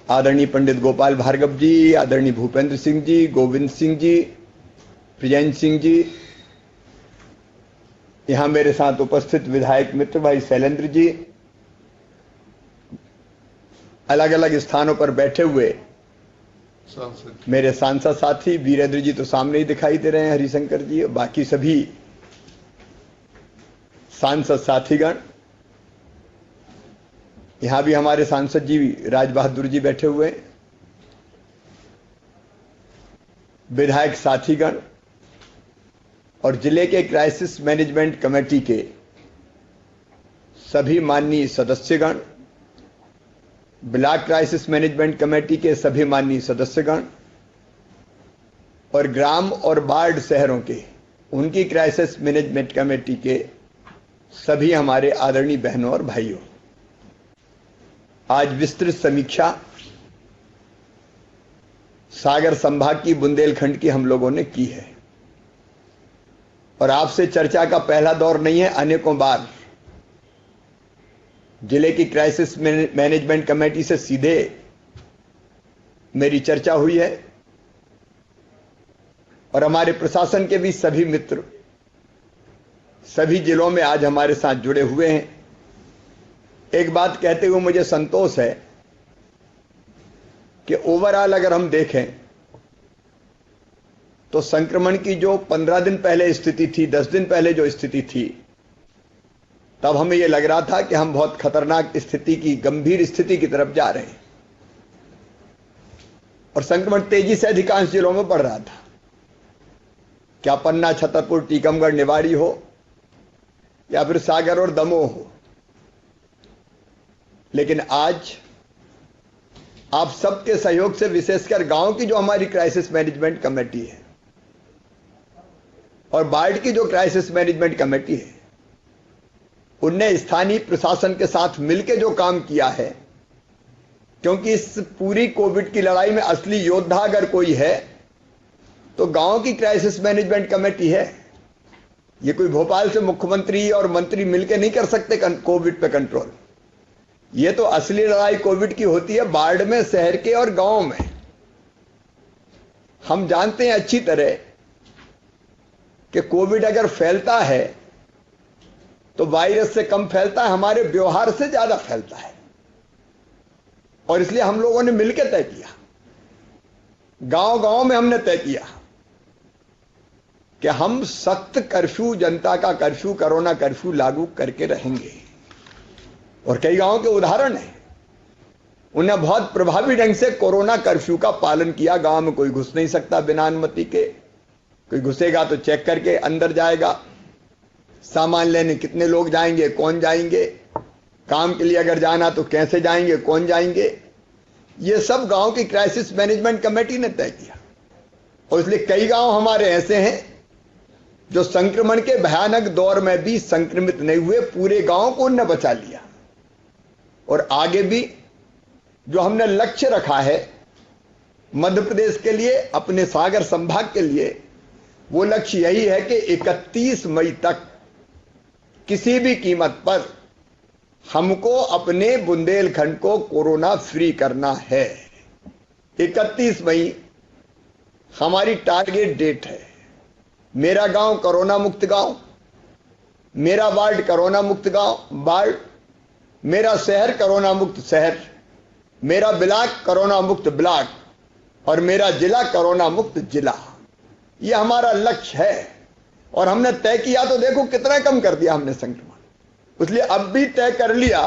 आदरणीय पंडित गोपाल भार्गव जी, आदरणीय भूपेंद्र सिंह जी, गोविंद सिंह जी, प्रियंक सिंह जी, यहां मेरे साथ उपस्थित विधायक मित्र भाई शैलेंद्र जी, अलग अलग स्थानों पर बैठे हुए मेरे सांसद साथी, वीरेंद्र जी तो सामने ही दिखाई दे रहे हैं, हरिशंकर जी, और बाकी सभी सांसद साथीगण, यहां भी हमारे सांसद जी राज बहादुर जी बैठे हुए हैं, विधायक साथीगण और जिले के क्राइसिस मैनेजमेंट कमेटी के सभी माननीय सदस्यगण, ब्लॉक क्राइसिस मैनेजमेंट कमेटी के सभी माननीय सदस्यगण और ग्राम और वार्ड शहरों के उनकी क्राइसिस मैनेजमेंट कमेटी के सभी हमारे आदरणीय बहनों और भाइयों, आज विस्तृत समीक्षा सागर संभाग की बुंदेलखंड की हम लोगों ने की है और आपसे चर्चा का पहला दौर नहीं है। अनेकों बार जिले की क्राइसिस मैनेजमेंट कमेटी से सीधे मेरी चर्चा हुई है और हमारे प्रशासन के भी सभी मित्र सभी जिलों में आज हमारे साथ जुड़े हुए हैं। एक बात कहते हुए मुझे संतोष है कि ओवरऑल अगर हम देखें तो संक्रमण की जो 15 दिन पहले स्थिति थी, 10 दिन पहले जो स्थिति थी, तब हमें यह लग रहा था कि हम बहुत खतरनाक स्थिति की, गंभीर स्थिति की तरफ जा रहे हैं और संक्रमण तेजी से अधिकांश जिलों में बढ़ रहा था, क्या पन्ना, छतरपुर, टीकमगढ़, निवाड़ी हो या फिर सागर और दमोह हो। लेकिन आज आप सबके सहयोग से, विशेषकर गांव की जो हमारी क्राइसिस मैनेजमेंट कमेटी है और वार्ड की जो क्राइसिस मैनेजमेंट कमेटी है, उनने स्थानीय प्रशासन के साथ मिलकर जो काम किया है, क्योंकि इस पूरी कोविड की लड़ाई में असली योद्धा अगर कोई है तो गांव की क्राइसिस मैनेजमेंट कमेटी है। ये कोई भोपाल से मुख्यमंत्री और मंत्री मिलकर नहीं कर सकते कोविड पे कंट्रोल। ये तो असली लड़ाई कोविड की होती है वार्ड में, शहर के और गांव में। हम जानते हैं अच्छी तरह कि कोविड अगर फैलता है तो वायरस से कम फैलता है, हमारे व्यवहार से ज्यादा फैलता है और इसलिए हम लोगों ने मिलकर तय किया, गांव गांव में हमने तय किया कि हम सख्त कर्फ्यू, जनता का कर्फ्यू, कोरोना कर्फ्यू लागू करके रहेंगे। और कई गांवों के उदाहरण हैं, उन्हें बहुत प्रभावी ढंग से कोरोना कर्फ्यू का पालन किया। गांव में कोई घुस नहीं सकता बिना अनुमति के, कोई घुसेगा तो चेक करके अंदर जाएगा। सामान लेने कितने लोग जाएंगे, कौन जाएंगे, काम के लिए अगर जाना तो कैसे जाएंगे, कौन जाएंगे, ये सब गांव की क्राइसिस मैनेजमेंट कमेटी ने तय किया। और इसलिए कई गांव हमारे ऐसे हैं जो संक्रमण के भयानक दौर में भी संक्रमित नहीं हुए, पूरे गांव को उन्होंने बचा लिया। और आगे भी जो हमने लक्ष्य रखा है मध्य प्रदेश के लिए, अपने सागर संभाग के लिए, वो लक्ष्य यही है कि 31 मई तक किसी भी कीमत पर हमको अपने बुंदेलखंड को कोरोना फ्री करना है। 31 मई हमारी टारगेट डेट है। मेरा गांव कोरोना मुक्त गांव, मेरा वार्ड कोरोना मुक्त वार्ड, मेरा शहर कोरोना मुक्त शहर, मेरा ब्लॉक कोरोना मुक्त ब्लॉक और मेरा जिला कोरोना मुक्त जिला। यह हमारा लक्ष्य है और हमने तय किया तो देखो कितना कम कर दिया हमने संक्रमण। इसलिए अब भी तय कर लिया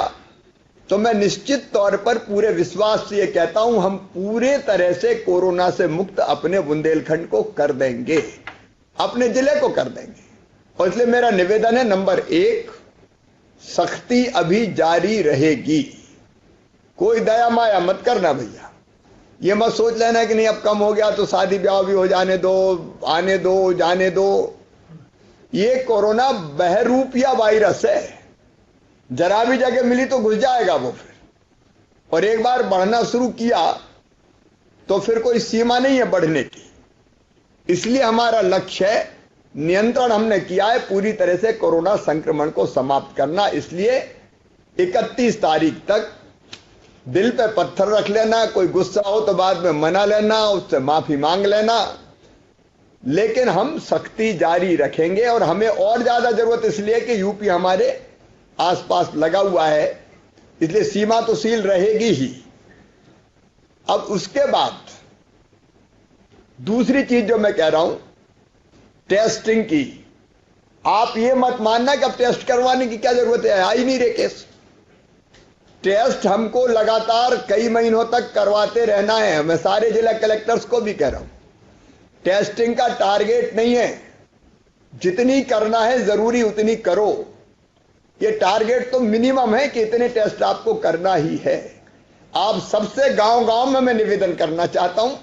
तो मैं निश्चित तौर पर पूरे विश्वास से यह कहता हूं, हम पूरे तरह से कोरोना से मुक्त अपने बुंदेलखंड को कर देंगे, अपने जिले को कर देंगे। और इसलिए मेरा निवेदन है, नंबर 1, सख्ती अभी जारी रहेगी। कोई दया माया मत करना भैया। ये मत सोच लेना कि नहीं अब कम हो गया तो शादी ब्याह भी हो जाने दो, आने दो, जाने दो। ये कोरोना बहरूपिया वायरस है, जरा भी जगह मिली तो घुस जाएगा वो फिर, और एक बार बढ़ना शुरू किया तो फिर कोई सीमा नहीं है बढ़ने की। इसलिए हमारा लक्ष्य है, नियंत्रण हमने किया है पूरी तरह से कोरोना संक्रमण को समाप्त करना। इसलिए 31 तारीख तक दिल पे पत्थर रख लेना, कोई गुस्सा हो तो बाद में मना लेना, उससे माफी मांग लेना, लेकिन हम सख्ती जारी रखेंगे। और हमें और ज्यादा जरूरत इसलिए कि यूपी हमारे आसपास लगा हुआ है, इसलिए सीमा तो सील रहेगी ही। अब उसके बाद दूसरी चीज जो मैं कह रहा हूं, टेस्टिंग की, आप ये मत मानना कि अब टेस्ट करवाने की क्या जरूरत है, आ ही नहीं रहे केस। टेस्ट हमको लगातार कई महीनों तक करवाते रहना है। मैं सारे जिला कलेक्टर्स को भी कह रहा हूं, टेस्टिंग का टारगेट नहीं है, जितनी करना है जरूरी उतनी करो। ये टारगेट तो मिनिमम है कि इतने टेस्ट आपको करना ही है। आप सबसे गांव गांव में मैं निवेदन करना चाहता हूं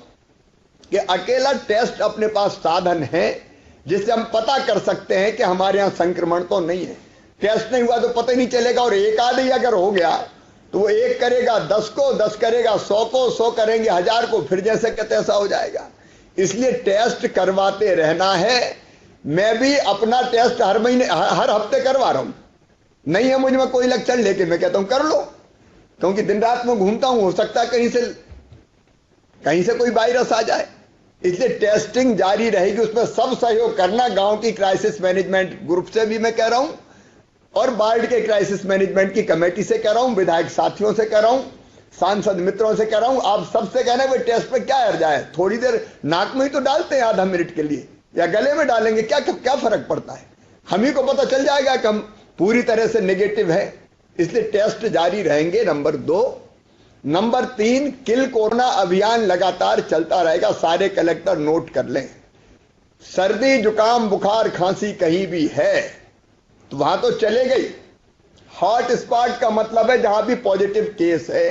कि अकेला टेस्ट अपने पास साधन है जिससे हम पता कर सकते हैं कि हमारे यहां संक्रमण तो नहीं है। टेस्ट नहीं हुआ तो पता ही नहीं चलेगा। और एक आदमी अगर हो गया तो वो 1 करेगा 10 को, 10 करेगा 100 को, 100 करेंगे 1000 को, फिर जैसे कि तैसा हो जाएगा। इसलिए टेस्ट करवाते रहना है। मैं भी अपना टेस्ट हर महीने हर हफ्ते करवा रहा हूं। नहीं है मुझ में कोई लक्षण, लेकिन मैं कहता हूं कर लो, क्योंकि दिन रात में घूमता हूं, हो सकता है कहीं से कोई वायरस आ जाए। इसलिए टेस्टिंग जारी रहेगी, उसमें सब सहयोग करना। गांव की क्राइसिस मैनेजमेंट ग्रुप से भी मैं कह रहा हूं, और वार्ड के क्राइसिस मैनेजमेंट की कमेटी से कह रहा हूं, विधायक साथियों से कह रहा हूं, सांसद मित्रों से कह रहा हूं, आप सबसे कहना है टेस्ट पे क्या हर्जा है, थोड़ी देर नाक में ही तो डालते हैं आधा मिनट के लिए, या गले में डालेंगे, क्या फर्क पड़ता है। हम ही को पता चल जाएगा कि हम पूरी तरह से नेगेटिव है। इसलिए टेस्ट जारी रहेंगे, नंबर 2। नंबर 3, किल कोरोना अभियान लगातार चलता रहेगा। सारे कलेक्टर नोट कर लें। सर्दी जुकाम बुखार खांसी कहीं भी है तो वहां तो चले गई। हॉट स्पॉट का मतलब है जहां भी पॉजिटिव केस है,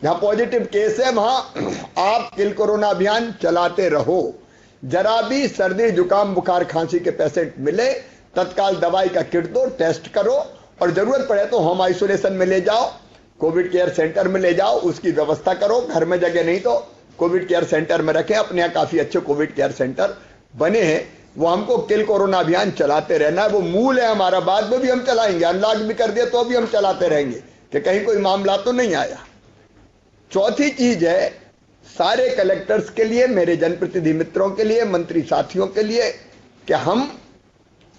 जहां पॉजिटिव केस है वहां आप किल कोरोना अभियान चलाते रहो। जरा भी सर्दी जुकाम बुखार खांसी के पेशेंट मिले, तत्काल दवाई का किट दो, टेस्ट करो, और जरूरत पड़े तो होम आइसोलेशन में ले जाओ, कोविड केयर सेंटर में ले जाओ, उसकी व्यवस्था करो। घर में जगह नहीं तो कोविड केयर सेंटर में रखें। अपने यहां काफी अच्छे कोविड केयर सेंटर बने हैं, वो हमको किल कोरोना अभियान चलाते रहना है। वो मूल है हमारा, बाद में भी हम चलाएंगे। अनलॉक भी कर दिया तो भी हम चलाते रहेंगे कि कहीं कोई मामला तो नहीं आया। चौथी चीज है, सारे कलेक्टर्स के लिए, मेरे जनप्रतिनिधि मित्रों के लिए, मंत्री साथियों के लिए, कि हम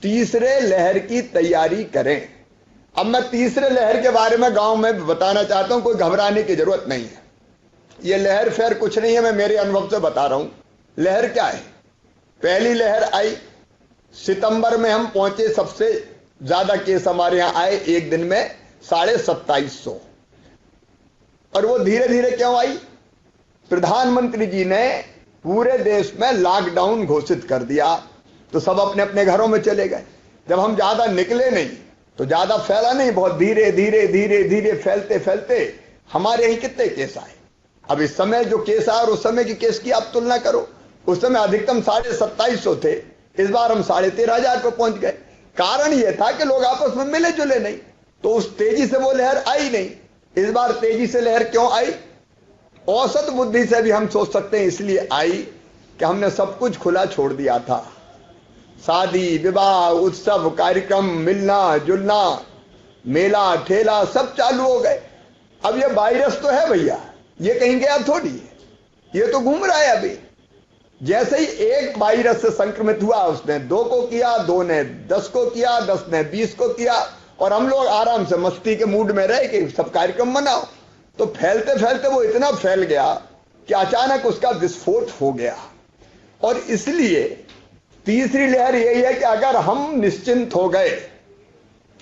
तीसरे लहर की तैयारी करें। अब मैं तीसरे लहर के बारे में गांव में बताना चाहता हूं, कोई घबराने की जरूरत नहीं है। यह लहर फेर कुछ नहीं है, मैं मेरे अनुभव से बता रहा हूं। लहर क्या है? पहली लहर आई सितंबर में, हम पहुंचे, सबसे ज्यादा केस हमारे यहां आए एक दिन में 2750। और वो धीरे धीरे क्यों आई? प्रधानमंत्री जी ने पूरे देश में लॉकडाउन घोषित कर दिया तो सब अपने अपने घरों में चले गए। जब हम ज्यादा निकले नहीं तो ज्यादा फैला नहीं, बहुत धीरे धीरे धीरे धीरे फैलते फैलते हमारे यहीं कितने केस आए। अब इस समय जो केस आए और उस समय की केस की आप तुलना करो। उस समय अधिकतम 2750 थे, इस बार हम 13,500 पर पहुंच गए। कारण यह था कि लोग आपस में मिले जुले नहीं, तो उस तेजी से वो लहर आई नहीं। इस बार तेजी से लहर क्यों आई? औसत बुद्धि से भी हम सोच सकते हैं इसलिए आई कि हमने सब कुछ खुला छोड़ दिया था। शादी विवाह उत्सव कार्यक्रम, मिलना जुलना, मेला ठेला सब चालू हो गए। अब ये वायरस तो है भैया, ये कहीं गया थोड़ी है, ये तो घूम रहा है अभी। जैसे ही एक वायरस से संक्रमित हुआ, उसने 2 को किया, 2 ने 10 को किया, 10 ने 20 को किया, और हम लोग आराम से मस्ती के मूड में रहे कि सब कार्यक्रम मनाओ। तो फैलते फैलते वो इतना फैल गया कि अचानक उसका विस्फोट हो गया। और इसलिए तीसरी लहर यही है कि अगर हम निश्चिंत हो गए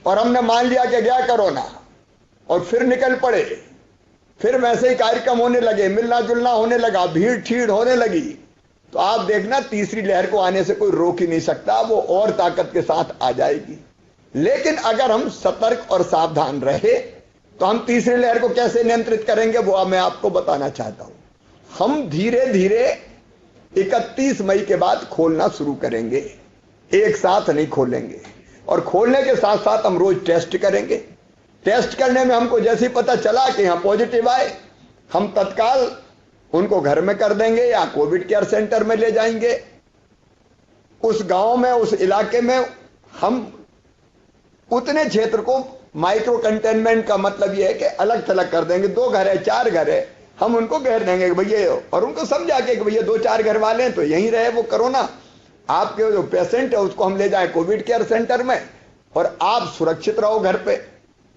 और हमने मान लिया कि गया कोरोना और फिर निकल पड़े, फिर वैसे ही कार्यक्रम होने लगे, मिलना जुलना होने लगा, भीड़ ठीड़ होने लगी, तो आप देखना तीसरी लहर को आने से कोई रोक ही नहीं सकता, वो और ताकत के साथ आ जाएगी। लेकिन अगर हम सतर्क और सावधान रहे तो हम तीसरी लहर को कैसे नियंत्रित करेंगे वो मैं आपको बताना चाहता हूं। हम धीरे धीरे 31 मई के बाद खोलना शुरू करेंगे, एक साथ नहीं खोलेंगे। और खोलने के साथ साथ हम रोज टेस्ट करेंगे। टेस्ट करने में हमको जैसे ही पता चला कि यहां पॉजिटिव आए, हम तत्काल उनको घर में कर देंगे या कोविड केयर सेंटर में ले जाएंगे। उस गांव में, उस इलाके में हम उतने क्षेत्र को माइक्रो कंटेनमेंट का मतलब यह है कि अलग थलग कर देंगे। 2 घर है, 4 घर है, हम उनको घेर देंगे कि भैया, और उनको समझा के कि भैया 2-4 घर वाले हैं तो यहीं रहे वो कोरोना, आपके जो पेशेंट है उसको हम ले जाए कोविड केयर सेंटर में और आप सुरक्षित रहो घर पे।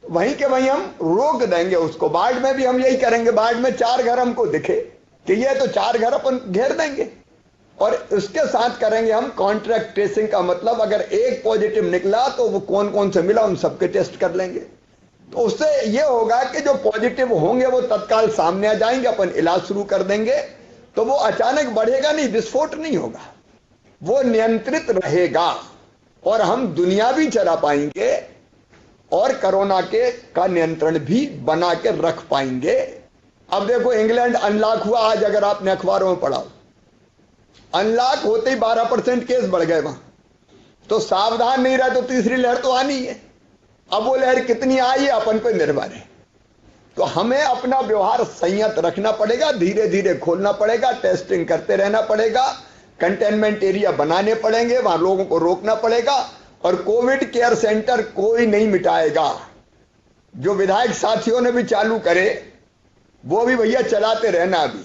वहीं के वहीं हम रोक देंगे उसको। बाढ़ में भी हम यही करेंगे। बाढ़ में 4 घर हमको दिखे कि ये तो 4 घर अपन घेर देंगे और उसके साथ करेंगे हम कॉन्ट्रैक्ट ट्रेसिंग का मतलब अगर एक पॉजिटिव निकला तो वो कौन कौन से मिला उन सबके टेस्ट कर लेंगे। तो उससे ये होगा कि जो पॉजिटिव होंगे वो तत्काल सामने आ जाएंगे, अपन इलाज शुरू कर देंगे। तो वो अचानक बढ़ेगा नहीं, विस्फोट नहीं होगा, वो नियंत्रित रहेगा और हम दुनिया भी चला पाएंगे और कोरोना का नियंत्रण भी बना के रख पाएंगे। अब देखो इंग्लैंड अनलॉक हुआ, आज अगर आपने अखबारों में पढ़ा, अनलॉक होते ही 12% केस बढ़ गए वहां। तो सावधान नहीं रहे तो तीसरी लहर तो आनी है। अब वो लहर कितनी आई है अपन पे निर्भर है। तो हमें अपना व्यवहार संयत रखना पड़ेगा, धीरे धीरे खोलना पड़ेगा, टेस्टिंग करते रहना पड़ेगा, कंटेनमेंट एरिया बनाने पड़ेंगे, वहां लोगों को रोकना पड़ेगा और कोविड केयर सेंटर कोई नहीं मिटाएगा। जो विधायक साथियों ने भी चालू करे वो भी भैया चलाते रहना। अभी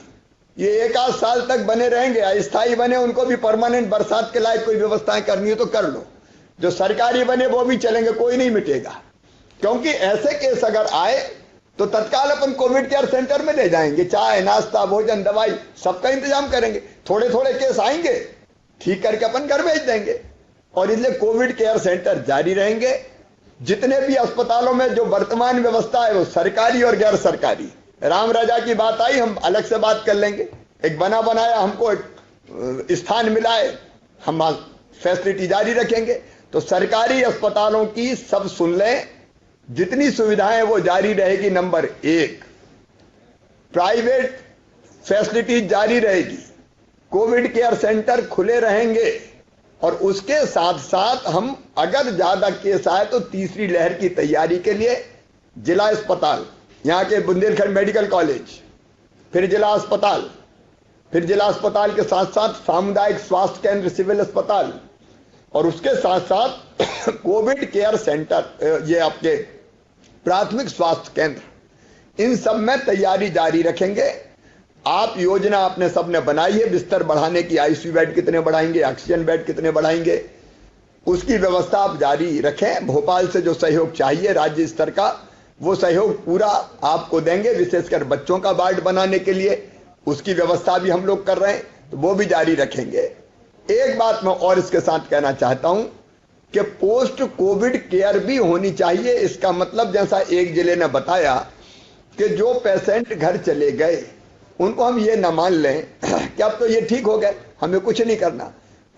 ये 1-8 साल तक बने रहेंगे, अस्थायी बने, उनको भी परमानेंट बरसात के लायक कोई व्यवस्थाएं करनी है तो कर लो। जो सरकारी बने वो भी चलेंगे, कोई नहीं मिटेगा। क्योंकि ऐसे केस अगर आए तो तत्काल अपन कोविड केयर सेंटर में ले जाएंगे, चाय नाश्ता भोजन दवाई सबका इंतजाम करेंगे। थोड़े थोड़े केस आएंगे, ठीक करके अपन घर भेज देंगे और इसलिए कोविड केयर सेंटर जारी रहेंगे। जितने भी अस्पतालों में जो वर्तमान व्यवस्था है वो सरकारी और गैर सरकारी, राम राजा की बात आई, हम अलग से बात कर लेंगे। एक बना बनाया हमको एक स्थान मिला है, हम फैसिलिटी जारी रखेंगे। तो सरकारी अस्पतालों की सब सुन लें, जितनी सुविधाएं वो जारी रहेगी। नंबर 1, प्राइवेट फैसिलिटी जारी रहेगी, कोविड केयर सेंटर खुले रहेंगे और उसके साथ साथ हम अगर ज्यादा केस आए तो तीसरी लहर की तैयारी के लिए जिला अस्पताल, यहां के बुंदेलखंड मेडिकल कॉलेज, फिर जिला अस्पताल, फिर जिला अस्पताल के साथ साथ सामुदायिक स्वास्थ्य केंद्र, सिविल अस्पताल और उसके साथ साथ कोविड केयर सेंटर, ये आपके प्राथमिक स्वास्थ्य केंद्र, इन सब में तैयारी जारी रखेंगे। आप योजना आपने सबने बनाई है, बिस्तर बढ़ाने की, आईसीयू बेड कितने बढ़ाएंगे, ऑक्सीजन बेड कितने बढ़ाएंगे, उसकी व्यवस्था आप जारी रखें। भोपाल से जो सहयोग चाहिए राज्य स्तर का वो सहयोग पूरा आपको देंगे, विशेषकर बच्चों का वार्ड बनाने के लिए उसकी व्यवस्था भी हम लोग कर रहे हैं, तो वो भी जारी रखेंगे। एक बात मैं और इसके साथ कहना चाहता हूं कि पोस्ट कोविड केयर भी होनी चाहिए। इसका मतलब जैसा एक जिले ने बताया कि जो पेशेंट घर चले गए उनको हम ये ना मान लें कि अब तो ये ठीक हो गए, हमें कुछ नहीं करना।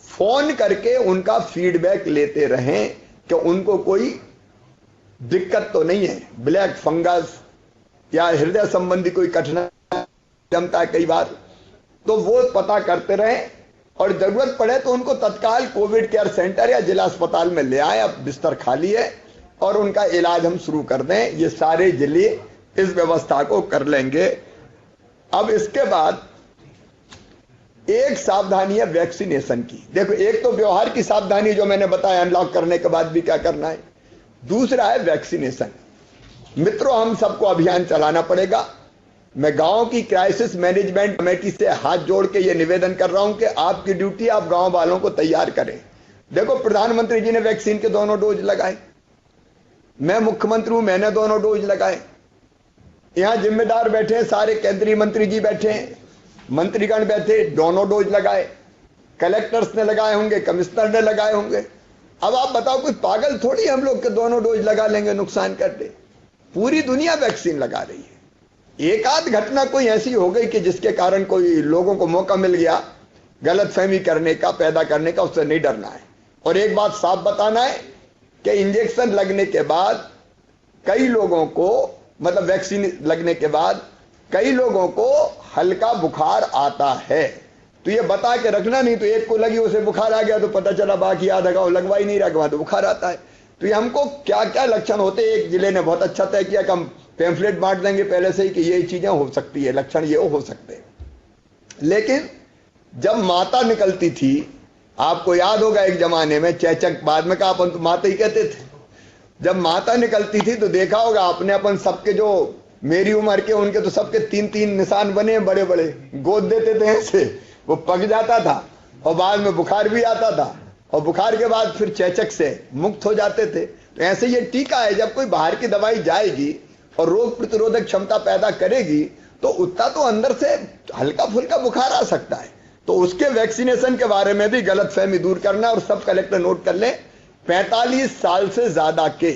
फोन करके उनका फीडबैक लेते रहें कि उनको कोई दिक्कत तो नहीं है, ब्लैक फंगस या हृदय संबंधी कोई कठिनाई जमता है कई बार, तो वो पता करते रहें और जरूरत पड़े तो उनको तत्काल कोविड केयर सेंटर या जिला अस्पताल में ले आए। अब बिस्तर खाली है और उनका इलाज हम शुरू कर दें। ये सारे जिले इस व्यवस्था को कर लेंगे। अब इसके बाद एक सावधानी है वैक्सीनेशन की। देखो, एक तो व्यवहार की सावधानी जो मैंने बताया, अनलॉक करने के बाद भी क्या करना है, दूसरा है वैक्सीनेशन। मित्रों, हम सबको अभियान चलाना पड़ेगा। मैं गांव की क्राइसिस मैनेजमेंट कमेटी से हाथ जोड़ के ये निवेदन कर रहा हूं कि आपकी ड्यूटी, आप गांव वालों को तैयार करें। देखो, प्रधानमंत्री जी ने वैक्सीन के दोनों डोज लगाए, मैं मुख्यमंत्री हूं, मैंने दोनों डोज लगाए। यहां जिम्मेदार बैठे, सारे केंद्रीय मंत्री जी बैठे, मंत्रीगण बैठे, दोनों डोज लगाए। कलेक्टर्स ने लगाए होंगे, कमिश्नर ने लगाए होंगे। अब आप बताओ, कुछ पागल थोड़ी हम लोग के दोनों डोज लगा लेंगे, नुकसान कर दे। पूरी दुनिया वैक्सीन लगा रही है। एक आध घटना कोई ऐसी हो गई कि जिसके कारण कोई लोगों को मौका मिल गया गलतफहमी करने का, पैदा करने का, उससे नहीं डरना है। और एक बात साफ बताना है कि इंजेक्शन लगने के बाद कई लोगों को, मतलब वैक्सीन लगने के बाद कई लोगों को हल्का बुखार आता है। तो ये बता के रखना, नहीं तो एक को लगी उसे बुखार आ गया तो पता चला बाकी आधा गांव लगवा ही नहीं रहा, तो बुखार आता है। तो ये हमको क्या क्या लक्षण होते हैं, एक जिले ने बहुत अच्छा तय किया कि हम पैम्फलेट बांट देंगे पहले से ही कि ये चीजें हो सकती है, लक्षण ये हो सकते हैं। लेकिन जब माता निकलती थी, आपको याद होगा एक जमाने में चेचक, बाद में का अपन तो माता ही कहते थे, जब माता निकलती थी तो देखा होगा आपने, अपन सबके जो मेरी उम्र के उनके तो सबके 3-3 निशान बने बड़े बड़े, गोद देते थे ऐसे, वो पक जाता था और बाद में बुखार भी आता था और बुखार के बाद फिर चेचक से मुक्त हो जाते थे। तो ऐसे ये टीका है, जब कोई बाहर की दवाई जाएगी और रोग प्रतिरोधक क्षमता पैदा करेगी तो उतना तो अंदर से हल्का फुल्का बुखार आ सकता है। तो उसके वैक्सीनेशन के बारे में भी गलतफहमी दूर करना, और सब कलेक्टर नोट कर लें, 45 साल से ज्यादा के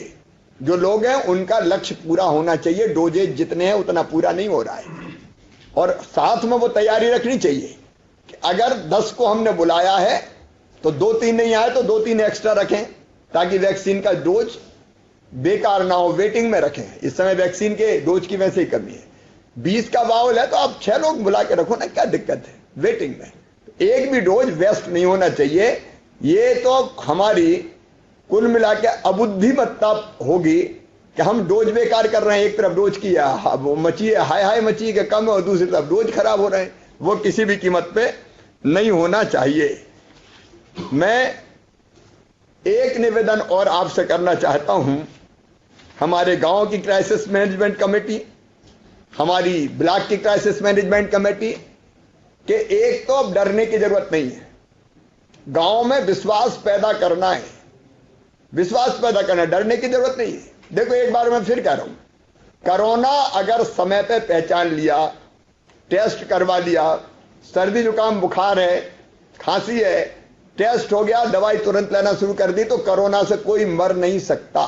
जो लोग हैं उनका लक्ष्य पूरा होना चाहिए। डोजेज जितने हैं उतना पूरा नहीं हो रहा है, और साथ में वो तैयारी रखनी चाहिए कि अगर 10 को हमने बुलाया है तो 2-3 नहीं आए तो 2-3 एक्स्ट्रा रखें, ताकि वैक्सीन का डोज बेकार ना हो, वेटिंग में रखें। इस समय वैक्सीन के डोज की वैसे ही कमी है। 20 का बाउल है तो आप 6 लोग बुला के रखो ना, क्या दिक्कत है वेटिंग में। एक भी डोज वेस्ट नहीं होना चाहिए। ये तो हमारी कुल मिला के अबुद्धिमत्ता होगी कि हम डोज बेकार कर रहे हैं। एक तरफ डोज की मची है, हाय हाय मची के कम है, और दूसरी तरफ डोज खराब हो रहे हैं। वो किसी भी कीमत पे नहीं होना चाहिए। मैं एक निवेदन और आपसे करना चाहता हूं, हमारे गांव की क्राइसिस मैनेजमेंट कमेटी, हमारी ब्लॉक की क्राइसिस मैनेजमेंट कमेटी के एक तो अब डरने की जरूरत नहीं है। गांव में विश्वास पैदा करना है, विश्वास पैदा करना, डरने की जरूरत नहीं है। देखो एक बार मैं फिर कह रहा हूं, कोरोना अगर समय पे पहचान लिया, टेस्ट करवा लिया, सर्दी जुकाम बुखार है, खांसी है, टेस्ट हो गया, दवाई तुरंत लेना शुरू कर दी, तो कोरोना से कोई मर नहीं सकता।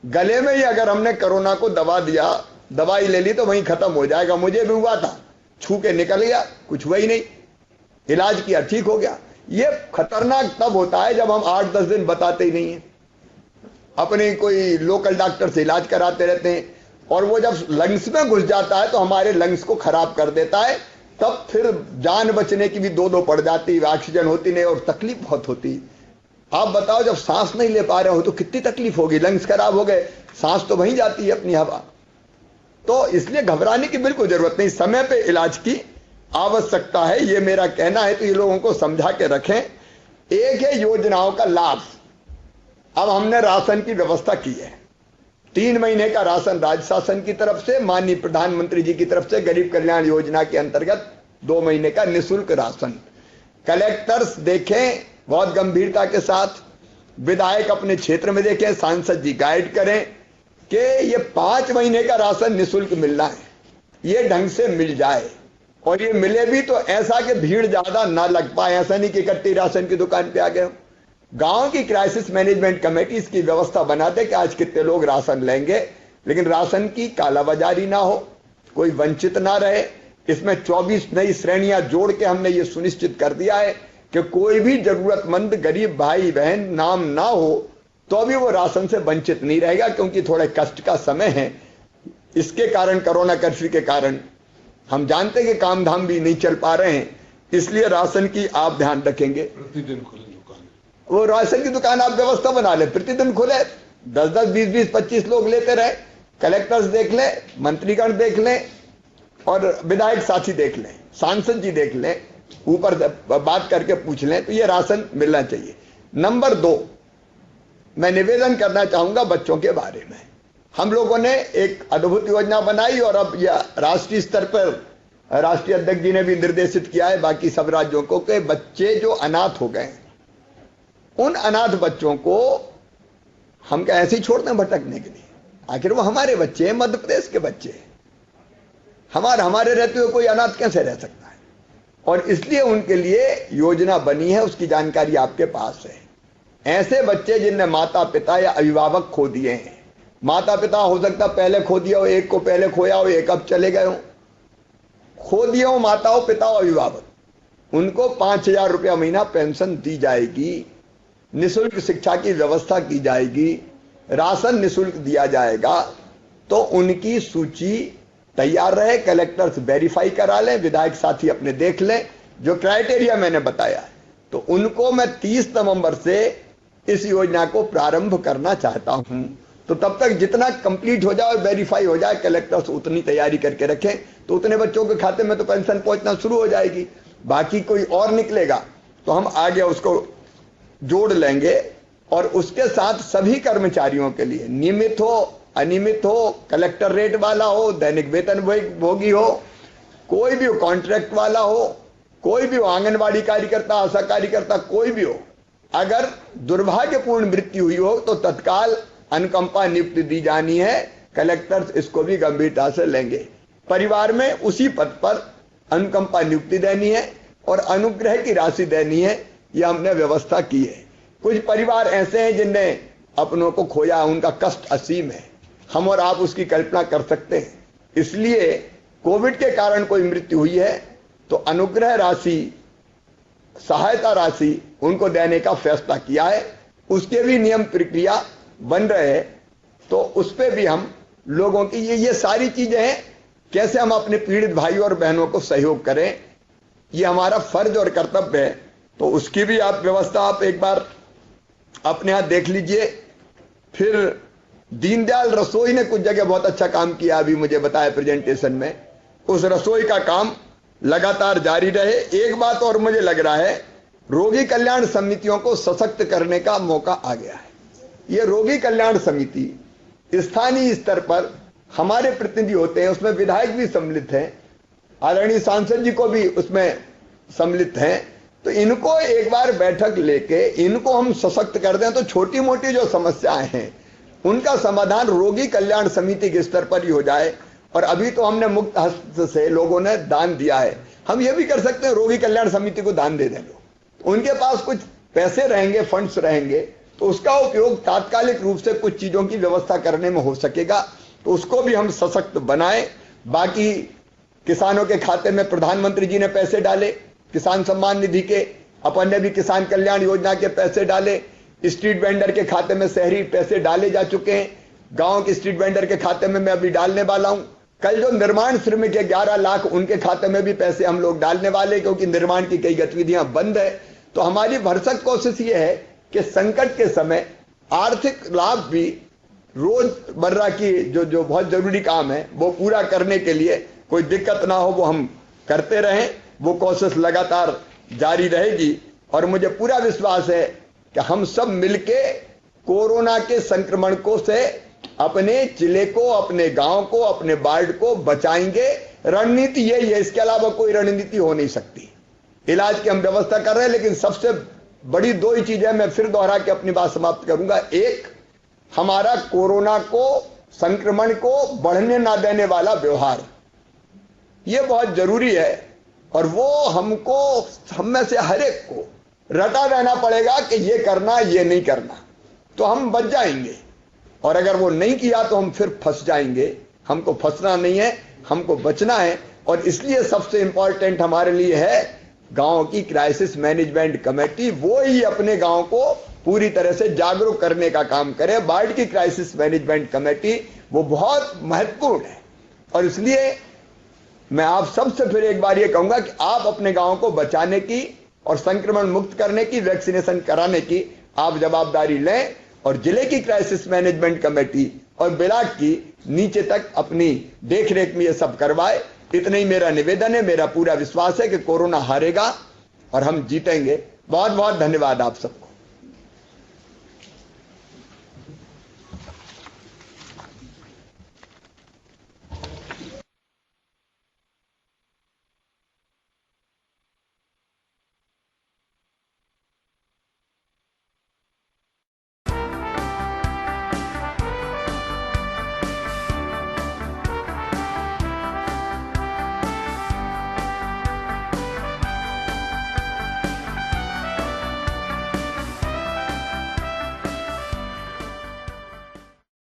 गले में ही अगर हमने कोरोना को दबा दिया, दवाई ले ली तो वहीं खत्म हो जाएगा। मुझे भी हुआ था, छू के निकल गया, कुछ हुआ ही नहीं, इलाज किया ठीक हो गया। ये खतरनाक तब होता है जब हम 8-10 दिन बताते ही नहीं है, अपने कोई लोकल डॉक्टर से इलाज कराते रहते हैं, और वो जब लंग्स में घुस जाता है तो हमारे लंग्स को खराब कर देता है। तब फिर जान बचने की भी दो पड़ जाती, ऑक्सीजन होती नहीं और तकलीफ बहुत होती। आप बताओ, जब सांस नहीं ले पा रहे हो तो कितनी तकलीफ होगी। लंग्स खराब हो गए, सांस तो वहीं जाती है अपनी हवा। तो इसलिए घबराने की बिल्कुल जरूरत नहीं, समय पे इलाज की आवश्यकता है, ये मेरा कहना है। तो ये लोगों को समझा के रखें। एक है योजनाओं का लाभ। अब हमने राशन की व्यवस्था की है, 3 महीने का राशन राज्य शासन की तरफ से, माननीय प्रधानमंत्री जी की तरफ से गरीब कल्याण योजना के अंतर्गत 2 महीने का निःशुल्क राशन। कलेक्टर्स देखें बहुत गंभीरता के साथ, विधायक अपने क्षेत्र में देखें, सांसद जी गाइड करें कि ये 5 महीने का राशन निःशुल्क मिलना है, ये ढंग से मिल जाए। और ये मिले भी तो ऐसा कि भीड़ ज्यादा ना लग पाए, ऐसा नहीं कि इकट्ठी राशन की दुकान पे आ गए। गांव की क्राइसिस मैनेजमेंट कमेटी इसकी व्यवस्था बना दे कि आज कितने लोग राशन लेंगे, लेकिन राशन की कालाबाजारी ना हो, कोई वंचित ना रहे। इसमें 24 नई श्रेणियां जोड़ के हमने ये सुनिश्चित कर दिया है कि कोई भी जरूरतमंद गरीब भाई बहन नाम ना हो तो भी वो राशन से वंचित नहीं रहेगा, क्योंकि थोड़े कष्ट का समय है। इसके कारण, कोरोना कर्फ्यू के कारण हम जानते हैं कि काम धाम भी नहीं चल पा रहे हैं, इसलिए राशन की आप ध्यान रखेंगे। प्रतिदिन खुले दुकान, वो राशन की दुकान आप व्यवस्था बना ले, प्रतिदिन खुले, 10-10, 20-20, 25 लोग लेते रहे। कलेक्टर्स देख ले, मंत्रीगण देख ले, और विधायक साथी देख लें, सांसद जी देख लें, ऊपर बात करके पूछ लें, तो ये राशन मिलना चाहिए। नंबर 2, मैं निवेदन करना चाहूंगा बच्चों के बारे में। हम लोगों ने एक अद्भुत योजना बनाई, और अब यह राष्ट्रीय स्तर पर राष्ट्रीय अध्यक्ष जी ने भी निर्देशित किया है बाकी सब राज्यों को कि बच्चे जो अनाथ हो गए, उन अनाथ बच्चों को हम क्या ऐसे ही छोड़ दें भटकने के लिए? आखिर वो हमारे बच्चे हैं, मध्य प्रदेश के बच्चे हैं। हमारे रहते हुए कोई अनाथ कैसे रह सकता है? और इसलिए उनके लिए योजना बनी है, उसकी जानकारी आपके पास है। ऐसे बच्चे जिनने माता पिता या अभिभावक खो दिए हैं, माता पिता हो सकता पहले खो दिया हो, एक को पहले खोया हो, एक अब चले गए हो, खो दिए हो माताओं पिताओं अभिभावक, उनको 5,000 रुपया महीना पेंशन दी जाएगी, निःशुल्क शिक्षा की व्यवस्था की जाएगी, राशन निःशुल्क दिया जाएगा। तो उनकी सूची तैयार रहे, कलेक्टर्स वेरीफाई करा लें, विधायक साथी अपने देख लें, जो क्राइटेरिया मैंने बताया है। तो उनको मैं 30 नवंबर से इस योजना को प्रारंभ करना चाहता हूं। तो तब तक जितना कंप्लीट हो जाए और वेरीफाई हो जाए, कलेक्टर्स उतनी तैयारी करके रखें, तो उतने बच्चों के खाते में तो पेंशन पहुंचना शुरू हो जाएगी। बाकी कोई और निकलेगा तो हम आगे उसको जोड़ लेंगे। और उसके साथ सभी कर्मचारियों के लिए, नियमित हो अनियमित हो, कलेक्टर रेट वाला हो, दैनिक वेतन भोगी हो, कोई भी हो, कॉन्ट्रैक्ट वाला हो, कोई भी हो, आंगनबाड़ी कार्यकर्ता, आशा कार्यकर्ता, कोई भी हो, अगर दुर्भाग्यपूर्ण मृत्यु हुई हो तो तत्काल अनुकंपा नियुक्ति दी जानी है। कलेक्टर इसको भी गंभीरता से लेंगे। परिवार में उसी पद पर अनुकंपा नियुक्ति देनी है और अनुग्रह की राशि देनी है। यह हमने व्यवस्था की है। कुछ परिवार ऐसे हैं जिनने अपनों को खोया, उनका कष्ट असीम है, हम और आप उसकी कल्पना कर सकते हैं। इसलिए कोविड के कारण कोई मृत्यु हुई है तो अनुग्रह राशि, सहायता राशि उनको देने का फैसला किया है। उसके भी नियम प्रक्रिया बन रहे हैं, तो उस पर भी हम लोगों की ये सारी चीजें हैं, कैसे हम अपने पीड़ित भाइयों और बहनों को सहयोग करें, ये हमारा फर्ज और कर्तव्य है। तो उसकी भी आप व्यवस्था आप एक बार अपने हाथ देख लीजिए। फिर दीनदयाल रसोई ने कुछ जगह बहुत अच्छा काम किया, अभी मुझे बताया प्रेजेंटेशन में। उस रसोई का काम लगातार जारी रहे। एक बात और मुझे लग रहा है, रोगी कल्याण समितियों को सशक्त करने का मौका आ गया है। ये रोगी कल्याण समिति स्थानीय स्तर पर हमारे प्रतिनिधि होते हैं, उसमें विधायक भी सम्मिलित हैं, आदरणीय सांसद जी को भी उसमें सम्मिलित हैं। तो इनको एक बार बैठक लेके इनको हम सशक्त कर दें तो छोटी मोटी जो समस्याएं हैं उनका समाधान रोगी कल्याण समिति के स्तर पर ही हो जाए। और अभी तो हमने मुक्त हस्त से लोगों ने दान दिया है, हम ये भी कर सकते हैं, रोगी कल्याण समिति को दान दे दें। लोग उनके पास कुछ पैसे रहेंगे, फंड्स रहेंगे, तो उसका उपयोग तात्कालिक रूप से कुछ चीजों की व्यवस्था करने में हो सकेगा। तो उसको भी हम सशक्त बनाएं। बाकी किसानों के खाते में प्रधानमंत्री जी ने पैसे डाले, किसान सम्मान निधि के, अपन ने भी किसान कल्याण योजना के पैसे डाले, स्ट्रीट वेंडर के खाते में शहरी पैसे डाले जा चुके हैं, गांव के स्ट्रीट वेंडर के खाते में मैं अभी डालने वाला हूं। कल जो निर्माण श्रमिक है 11 लाख, उनके खाते में भी पैसे हम लोग डालने वाले, क्योंकि निर्माण की कई गतिविधियां बंद है। तो हमारी भरसक कोशिश यह है कि संकट के समय आर्थिक लाभ भी, रोजमर्रा की जो बहुत जरूरी काम है वो पूरा करने के लिए कोई दिक्कत ना हो, वो हम करते रहें। वो कोशिश लगातार जारी रहेगी और मुझे पूरा विश्वास है कि हम सब मिलके कोरोना के संक्रमण को से अपने जिले को, अपने गांव को, अपने वार्ड को बचाएंगे। रणनीति यही है, इसके अलावा कोई रणनीति हो नहीं सकती। इलाज की हम व्यवस्था कर रहे हैं, लेकिन सबसे बड़ी दो ही चीजें मैं फिर दोहरा के अपनी बात समाप्त करूंगा। एक, हमारा कोरोना को, संक्रमण को बढ़ने ना देने वाला व्यवहार, यह बहुत जरूरी है। और वो हमको, हम में से हर एक को रटा रहना पड़ेगा कि ये करना, ये नहीं करना, तो हम बच जाएंगे। और अगर वो नहीं किया तो हम फिर फंस जाएंगे। हमको फंसना नहीं है, हमको बचना है। और इसलिए सबसे इंपॉर्टेंट हमारे लिए है गांव की क्राइसिस मैनेजमेंट कमेटी। वो ही अपने गांव को पूरी तरह से जागरूक करने का काम करे। वार्ड की क्राइसिस मैनेजमेंट कमेटी वो बहुत महत्वपूर्ण है। और इसलिए मैं आप सबसे फिर एक बार ये कहूंगा कि आप अपने गांव को बचाने की और संक्रमण मुक्त करने की, वैक्सीनेशन कराने की आप जवाबदारी लें। और जिले की क्राइसिस मैनेजमेंट कमेटी और ब्लॉक की नीचे तक अपनी देखरेख में ये सब करवाए। इतना ही मेरा निवेदन है। मेरा पूरा विश्वास है कि कोरोना हारेगा और हम जीतेंगे। बहुत बहुत धन्यवाद आप सबको।